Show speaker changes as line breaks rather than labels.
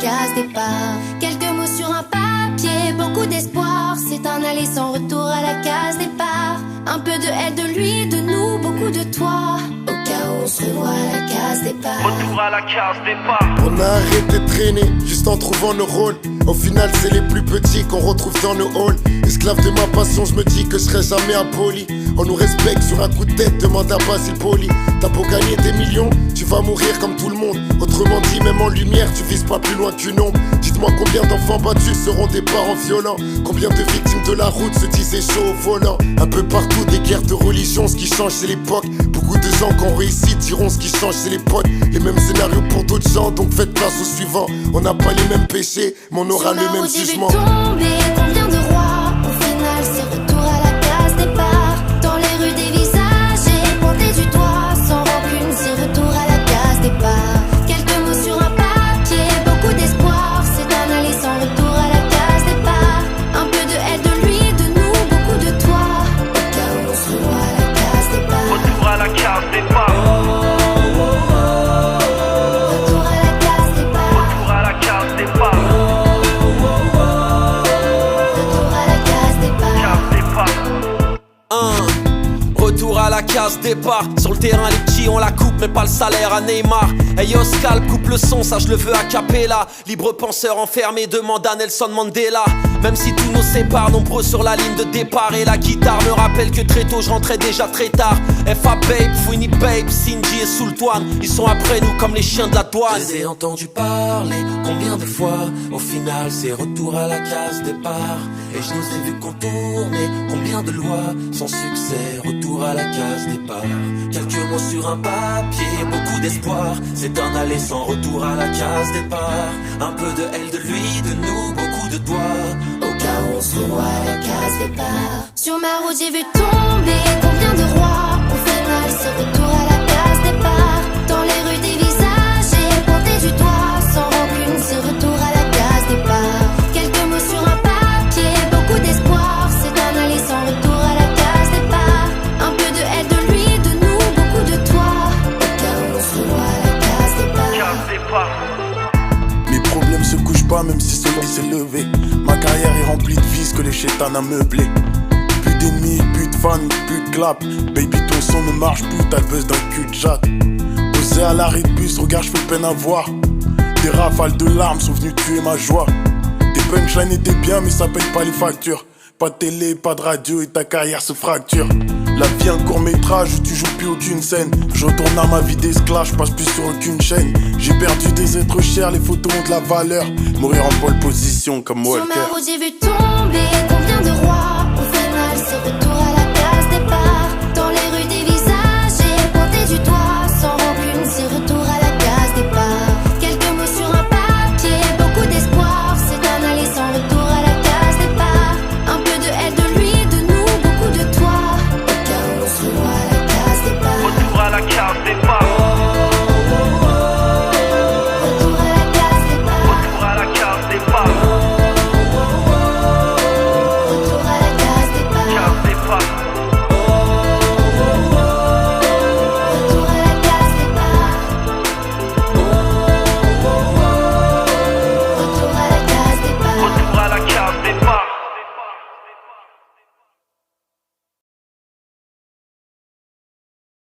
case départ. Quelques mots sur un papier, beaucoup d'espoir. C'est un aller sans retour à la case départ. Un peu de elle, de lui, de nous, beaucoup de toi. Au cas où on se revoit à la case départ.
Retour à la case départ.
On a arrêté de traîner, juste en trouvant nos rôles. Au final c'est les plus petits qu'on retrouve dans nos halls. Esclave de ma passion, je me dis que je serai jamais impoli. On nous respecte sur un coup de tête, demande à Basile Poli. T'as beau gagner des millions, tu vas mourir comme tout le monde. Autrement dit, même en lumière, tu vises pas plus loin qu'une ombre. Dites-moi combien d'enfants battus seront des parents violents. Combien de victimes de la route se disaient chaud au volant. Un peu partout des guerres de religion, ce qui change c'est l'époque. Beaucoup de gens qui ont réussi diront ce qui change c'est l'époque. Les mêmes scénarios pour d'autres gens, donc faites place au suivant. On n'a pas les mêmes péchés, mais on aura le même jugement.
Tomber, combien de rois, au final c'est retour à la case départ. Dans les rues des visages et pointé du doigt. Sans rancune, c'est retour à la case départ. Quelques mots sur un papier, beaucoup d'espoir. C'est un aller sans retour à la case départ. Un peu de elle, de lui, de nous, beaucoup de toi. Au cas où on se revoit à la case départ.
Retour à la case départ.
Retour à la case départ.
Retour à la case départ.
Retour à la case départ.
Case départ.
Retour à la case départ. Sur le terrain les petits on la coupe mais pas le salaire à Neymar. Hey Oscar coupe le son, ça je le veux a cappella. Libre penseur enfermé demande à Nelson Mandela. Même si tout nous sépare, nombreux sur la ligne de départ. Et la guitare me rappelle que très tôt je rentrais déjà très tard. FA Babe, Fouini Babe, Sinji et Sultan, ils sont après nous comme les chiens de la douane.
Je les ai entendus parler, combien de fois. Au final c'est retour à la case départ. Et je nous ai vus contourner, combien de lois. Sans succès, retour à la case départ. Quelques mots sur un papier, beaucoup d'espoir. C'est un aller sans retour à la case départ. Un peu de elle, de lui, de nous, beaucoup de toi.
Au cas où on se revoit à la case départ. Sur ma route j'ai vu tomber combien de rois. Au final c'est retour à la case départ. Dans les rues des visages j'ai pointé du doigt. Sans rancune c'est retour à la case départ. Quelques mots sur un papier, beaucoup d'espoir. C'est un aller sans retour à la case départ. Un peu de elle, de lui, de nous, beaucoup de toi. Au cas où on se revoit à la case départ.
Case départ.
Mes problèmes se couchent pas même si celui s'est levé. Ma carrière est remplie de vices que les chétans a meublé. Plus d'ennemis, plus de fans, plus de clap. Baby ton son ne marche plus, t'as le buzz d'un cul de jatte. Posé à l'arrêt de bus, regarde j'fais peine à voir. Des rafales de larmes sont venues tuer ma joie. Tes punchlines étaient bien mais ça paye pas les factures. Pas de télé, pas de radio et ta carrière se fracture. La vie un court métrage où tu joues plus aucune scène. Je retourne à ma vie d'esclave, je passe plus sur aucune chaîne. J'ai perdu des êtres chers, les photos ont de la valeur. Mourir en pole position comme Walker.
Sur ma route j'ai vu tomber